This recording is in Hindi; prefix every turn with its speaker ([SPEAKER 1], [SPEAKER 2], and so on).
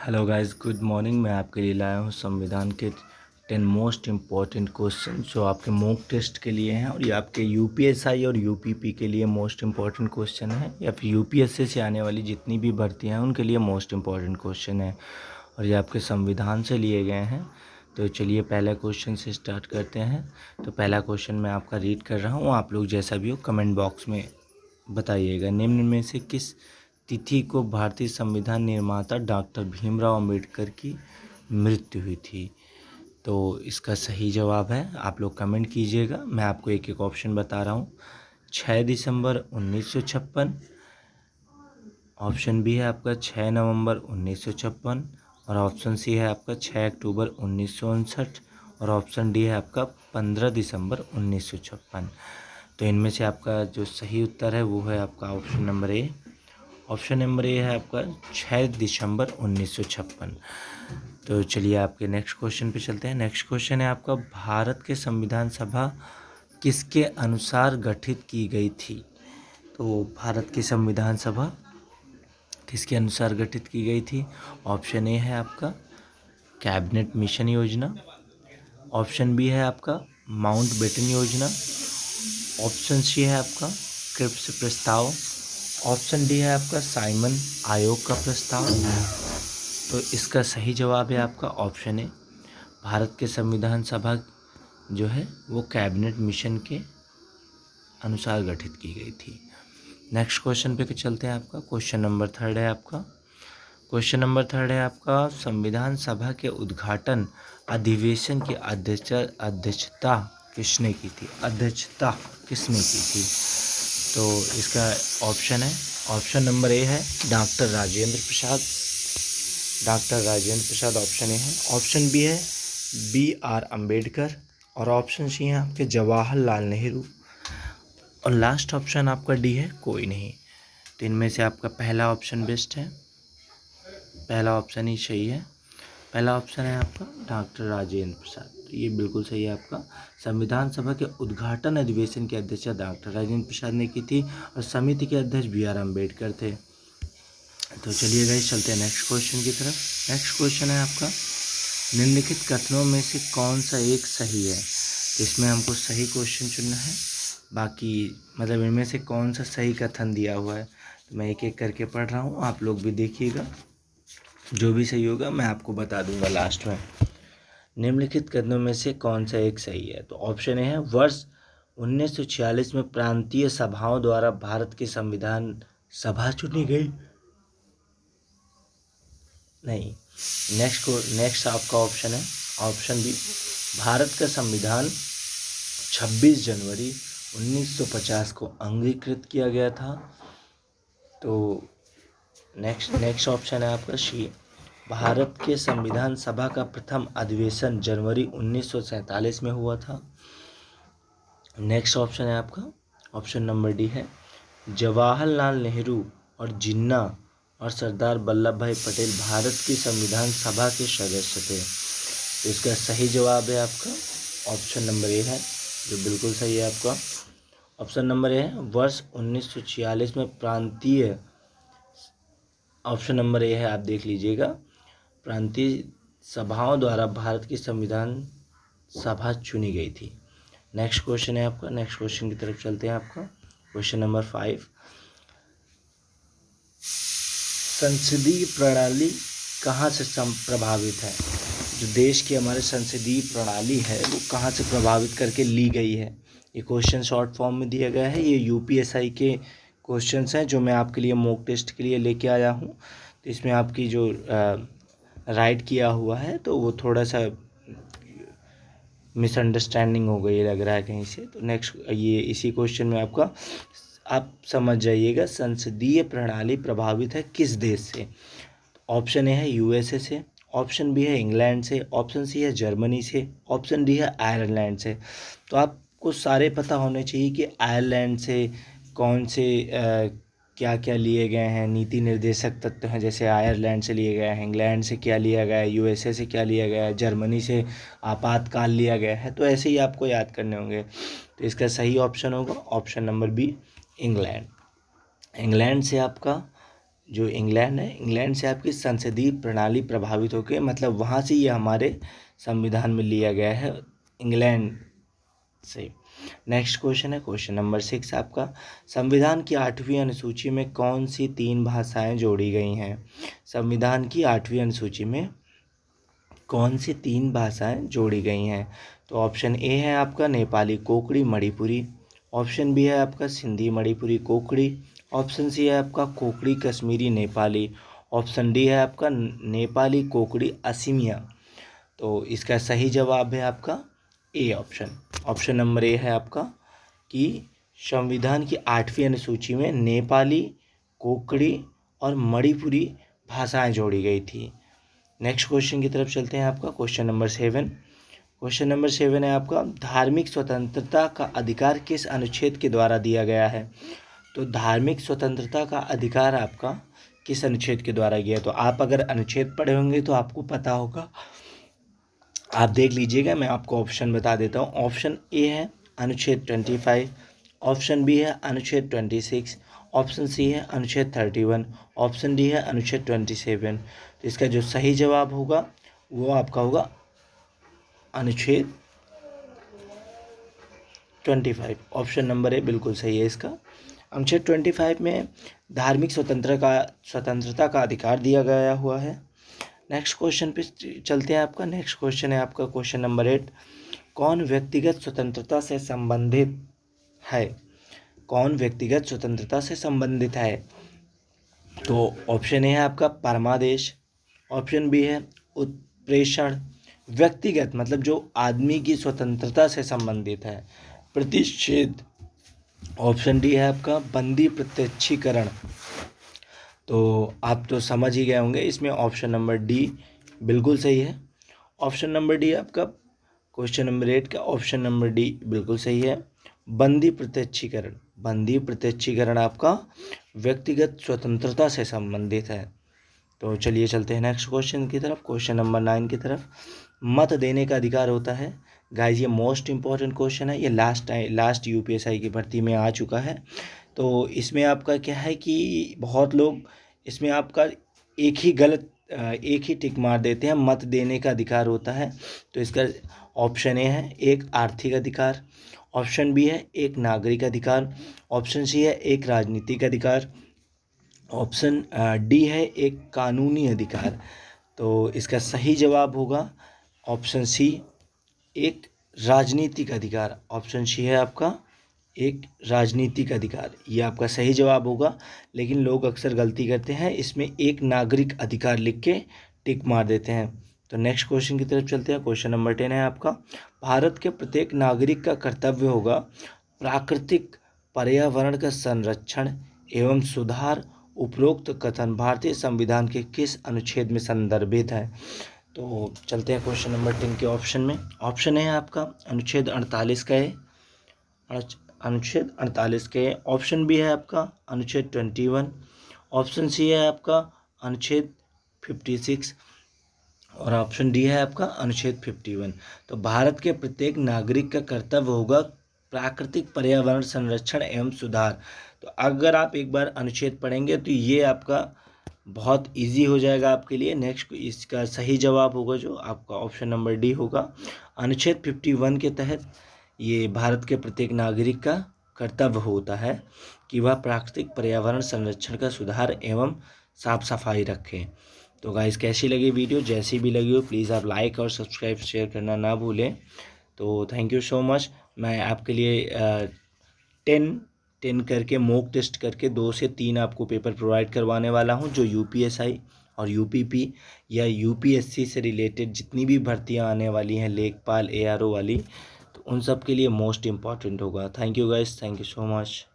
[SPEAKER 1] Hello guys, good morning. मैं आपके लिए लाया हूँ संविधान के 10 मोस्ट इम्पॉर्टेंट क्वेश्चन जो आपके मॉक टेस्ट के लिए हैं और ये आपके यूपीएसआई और यूपीपी के लिए मोस्ट इम्पॉर्टेंट क्वेश्चन है या फिर यूपीएससी से आने वाली जितनी भी भर्तियां हैं उनके लिए मोस्ट इम्पॉर्टेंट क्वेश्चन है और ये आपके संविधान से लिए गए हैं। तो चलिए पहले क्वेश्चन से स्टार्ट करते हैं। तो पहला क्वेश्चन मैं आपका रीड कर रहा हूँ, आप लोग जैसा भी हो कमेंट बॉक्स में बताइएगा। निम्न में से किस तिथि को भारतीय संविधान निर्माता डॉक्टर भीमराव अंबेडकर की मृत्यु हुई थी? तो इसका सही जवाब है, आप लोग कमेंट कीजिएगा। मैं आपको एक एक ऑप्शन बता रहा हूँ। 6 दिसंबर 1956, ऑप्शन बी है आपका 6 नवंबर 1956 और ऑप्शन सी है आपका 6 अक्टूबर 1959 और ऑप्शन डी है आपका 15 दिसंबर 1956। तो इनमें से आपका जो सही उत्तर है वो है आपका option number A. Option number A है आपका 6 दिसंबर 1956। तो चलिए आपके नेक्स्ट क्वेश्चन पे चलते हैं। नेक्स्ट क्वेश्चन है आपका, भारत के संविधान सभा किसके अनुसार गठित की गई थी? तो भारत की संविधान सभा किसके अनुसार गठित की गई थी? ऑप्शन ए है आपका कैबिनेट मिशन योजना, ऑप्शन बी है आपका माउंटबेटन योजना, ऑप्शन सी है आपका क्रिप्स प्रस्ताव, ऑप्शन डी है आपका साइमन आयोग का प्रस्ताव। तो इसका सही जवाब है आपका ऑप्शन ए। भारत के संविधान सभा जो है वो कैबिनेट मिशन के अनुसार गठित की गई थी। नेक्स्ट क्वेश्चन पे चलते हैं। आपका क्वेश्चन नंबर 3 है आपका। क्वेश्चन नंबर 3 है आपका, संविधान सभा के उद्घाटन अधिवेशन की अध्यक्षता किसने की थी? अध्यक्षता किसने की थी? तो इसका ऑप्शन है, ऑप्शन नंबर ए है doctor Rajendra Prasad. Doctor Rajendra Prasad option A है। ऑप्शन बी है B.R. अम्बेडकर और ऑप्शन सी है आपके जवाहरलाल नेहरू और लास्ट ऑप्शन आपका डी है कोई नहीं। तो इनमें से आपका पहला ऑप्शन बेस्ट है, पहला ऑप्शन ही सही है। पहला ऑप्शन है आपका डॉक्टर राजेंद्र प्रसाद, तो ये बिल्कुल सही है आपका। संविधान सभा के उद्घाटन अधिवेशन की अध्यक्षता डॉक्टर राजेंद्र प्रसाद ने की थी और समिति के अध्यक्ष B.R. अम्बेडकर थे। तो चलिए गाइस चलते हैं नेक्स्ट क्वेश्चन की तरफ। नेक्स्ट क्वेश्चन है आपका, निम्नलिखित कथनों में से कौन सा एक सही है? तो इसमें हमको सही क्वेश्चन चुनना है, बाकी मतलब इनमें से कौन सा सही कथन दिया हुआ है। तो मैं एक एक करके पढ़ रहा हूँ, आप लोग भी देखिएगा, जो भी सही होगा मैं आपको बता दूंगा लास्ट में। निम्नलिखित कथनों में से कौन सा एक सही है? तो ऑप्शन ए है, वर्ष 1946 में प्रांतीय सभाओं द्वारा भारत की संविधान सभा चुनी गई। नहीं। नेक्स्ट आपका ऑप्शन है ऑप्शन बी, भारत का संविधान 26 जनवरी 1950 को अंगीकृत किया गया था। तो नेक्स्ट ऑप्शन है आपका सी, भारत के संविधान सभा का प्रथम अधिवेशन जनवरी 1947 में हुआ था। नेक्स्ट ऑप्शन है आपका ऑप्शन नंबर डी है, जवाहरलाल नेहरू और जिन्ना और सरदार वल्लभ भाई पटेल भारत की संविधान सभा के सदस्य थे। तो इसका सही जवाब है आपका ऑप्शन नंबर ए है, जो बिल्कुल सही है आपका। ऑप्शन नंबर ए है, वर्ष 1946 में प्रांतीय, ऑप्शन नंबर ए है, आप देख लीजिएगा, प्रांतीय सभाओं द्वारा भारत की संविधान सभा चुनी गई थी। नेक्स्ट क्वेश्चन है आपका, नेक्स्ट क्वेश्चन की तरफ चलते हैं। आपका क्वेश्चन नंबर 5, संसदीय प्रणाली कहाँ से प्रभावित है? जो देश की हमारे संसदीय प्रणाली है वो कहाँ से प्रभावित करके ली गई है? ये क्वेश्चन शॉर्ट फॉर्म में दिया गया है, ये यूपीएसआई के क्वेश्चंस हैं जो मैं आपके लिए मॉक टेस्ट के लिए लेके आया हूँ। तो इसमें आपकी जो राइट किया हुआ है तो वो थोड़ा सा मिसअंडरस्टैंडिंग हो गई लग रहा है कहीं से। तो नेक्स्ट ये इसी क्वेश्चन में आपका आप समझ जाइएगा, संसदीय प्रणाली प्रभावित है किस देश से? ऑप्शन ए है यूएसए से, ऑप्शन बी है इंग्लैंड से, ऑप्शन सी है जर्मनी से, ऑप्शन डी है आयरलैंड से। तो आपको सारे पता होने चाहिए कि आयरलैंड से कौन से क्या क्या लिए गए हैं नीति निर्देशक तत्व हैं, जैसे आयरलैंड से लिए गए हैं, इंग्लैंड से क्या लिया गया है, यूएसए से क्या लिया गया है, जर्मनी से आपातकाल लिया गया है। तो ऐसे ही आपको याद करने होंगे। तो इसका सही ऑप्शन होगा option number B, England. England से आपका जो इंग्लैंड है, इंग्लैंड से आपकी संसदीय प्रणाली प्रभावित होकर, मतलब वहाँ से ये हमारे संविधान में लिया गया है, इंग्लैंड से। नेक्स्ट क्वेश्चन है क्वेश्चन नंबर 6 आपका, संविधान की 8वीं अनुसूची में कौन सी 3 भाषाएं जोड़ी गई हैं? संविधान की 8वीं अनुसूची में कौन सी 3 भाषाएं जोड़ी गई हैं? तो ऑप्शन ए है आपका नेपाली कोंकणी मणिपुरी, ऑप्शन बी है आपका सिंधी मणिपुरी कोंकणी, ऑप्शन सी है आपका कोंकणी कश्मीरी नेपाली, ऑप्शन डी है आपका नेपाली कोंकणी असीमिया। तो इसका सही जवाब है आपका A option. Option number A है आपका कि संविधान की 8वीं अनुसूची में नेपाली कोंकणी और मणिपुरी भाषाएं जोड़ी गई थी। नेक्स्ट क्वेश्चन की तरफ चलते हैं आपका क्वेश्चन नंबर 7। क्वेश्चन नंबर 7 है आपका, धार्मिक स्वतंत्रता का अधिकार किस अनुच्छेद के द्वारा दिया गया है? तो धार्मिक स्वतंत्रता का अधिकार आपका किस अनुच्छेद के द्वारा गया? तो आप अगर अनुच्छेद पढ़े होंगे तो आपको पता होगा, आप देख लीजिएगा। मैं आपको ऑप्शन बता देता हूँ। ऑप्शन ए है अनुच्छेद 25, ऑप्शन बी है अनुच्छेद 26, ऑप्शन सी है अनुच्छेद 31, ऑप्शन डी है अनुच्छेद 27। तो इसका जो सही जवाब होगा वो आपका होगा अनुच्छेद 25। ऑप्शन नंबर ए बिल्कुल सही है इसका। अनुच्छेद 25 में धार्मिक स्वतंत्रता का अधिकार दिया गया हुआ है। नेक्स्ट क्वेश्चन पे चलते हैं आपका। नेक्स्ट क्वेश्चन है आपका क्वेश्चन नंबर 8, कौन व्यक्तिगत स्वतंत्रता से संबंधित है? कौन व्यक्तिगत स्वतंत्रता से संबंधित है? तो ऑप्शन ए है आपका परमादेश, ऑप्शन बी है उत्प्रेषण, व्यक्तिगत मतलब जो आदमी की स्वतंत्रता से संबंधित है, प्रतिषेध, ऑप्शन डी है आपका बंदी प्रत्यक्षीकरण। तो आप तो समझ ही गए होंगे, इसमें ऑप्शन नंबर डी बिल्कुल सही है। ऑप्शन नंबर डी आपका क्वेश्चन नंबर 8 का ऑप्शन नंबर डी बिल्कुल सही है, बंदी प्रत्यक्षीकरण। बंदी प्रत्यक्षीकरण आपका व्यक्तिगत स्वतंत्रता से संबंधित है। तो चलिए चलते हैं नेक्स्ट क्वेश्चन की तरफ, क्वेश्चन नंबर 9 की तरफ। मत देने का अधिकार होता है। गाइज ये मोस्ट इंपॉर्टेंट क्वेश्चन है, ये लास्ट यूपीएससी की भर्ती में आ चुका है। तो इसमें आपका क्या है कि बहुत लोग इसमें आपका एक ही टिक मार देते हैं, मत देने का अधिकार होता है। तो इसका ऑप्शन ए है एक आर्थिक अधिकार, ऑप्शन बी है एक नागरिक अधिकार, ऑप्शन सी है एक राजनीतिक अधिकार, ऑप्शन डी है एक कानूनी अधिकार। तो इसका सही जवाब होगा ऑप्शन सी एक राजनीतिक अधिकार। ऑप्शन सी है आपका एक राजनीतिक अधिकार, ये आपका सही जवाब होगा। लेकिन लोग अक्सर गलती करते हैं, इसमें एक नागरिक अधिकार लिख के टिक मार देते हैं। तो नेक्स्ट क्वेश्चन की तरफ चलते हैं। क्वेश्चन नंबर 10 है आपका, भारत के प्रत्येक नागरिक का कर्तव्य होगा प्राकृतिक पर्यावरण का संरक्षण एवं सुधार। उपरोक्त कथन भारतीय संविधान के किस अनुच्छेद में संदर्भित है? तो चलते हैं क्वेश्चन नंबर 10 के ऑप्शन में। ऑप्शन है आपका अनुच्छेद 48 का है, अनुच्छेद 48 के। ऑप्शन बी है आपका अनुच्छेद 21, ऑप्शन सी है आपका अनुच्छेद 56 और ऑप्शन डी है आपका अनुच्छेद 51। तो भारत के प्रत्येक नागरिक का कर्तव्य होगा प्राकृतिक पर्यावरण संरक्षण एवं सुधार। तो अगर आप एक बार अनुच्छेद पढ़ेंगे तो ये आपका बहुत इजी हो जाएगा आपके लिए। नेक्स्ट इसका सही जवाब होगा जो आपका ऑप्शन नंबर डी होगा। अनुच्छेद 51 के तहत ये भारत के प्रत्येक नागरिक का कर्तव्य होता है कि वह प्राकृतिक पर्यावरण संरक्षण का सुधार एवं साफ सफाई रखें। तो गाइस कैसी लगी वीडियो? जैसी भी लगी हो प्लीज़ आप लाइक और सब्सक्राइब शेयर करना ना भूलें। तो थैंक यू सो मच। मैं आपके लिए 10 करके मॉक टेस्ट करके 2 से 3 आपको पेपर प्रोवाइड करवाने वाला हूं, जो यूपीएसआई और यूपीपी या यूपीएससी से रिलेटेड जितनी भी भर्तियां आने वाली हैं, लेखपाल एआरओ वाली, तो उन सब के लिए मोस्ट इम्पॉर्टेंट होगा। Thank you guys, thank you so much.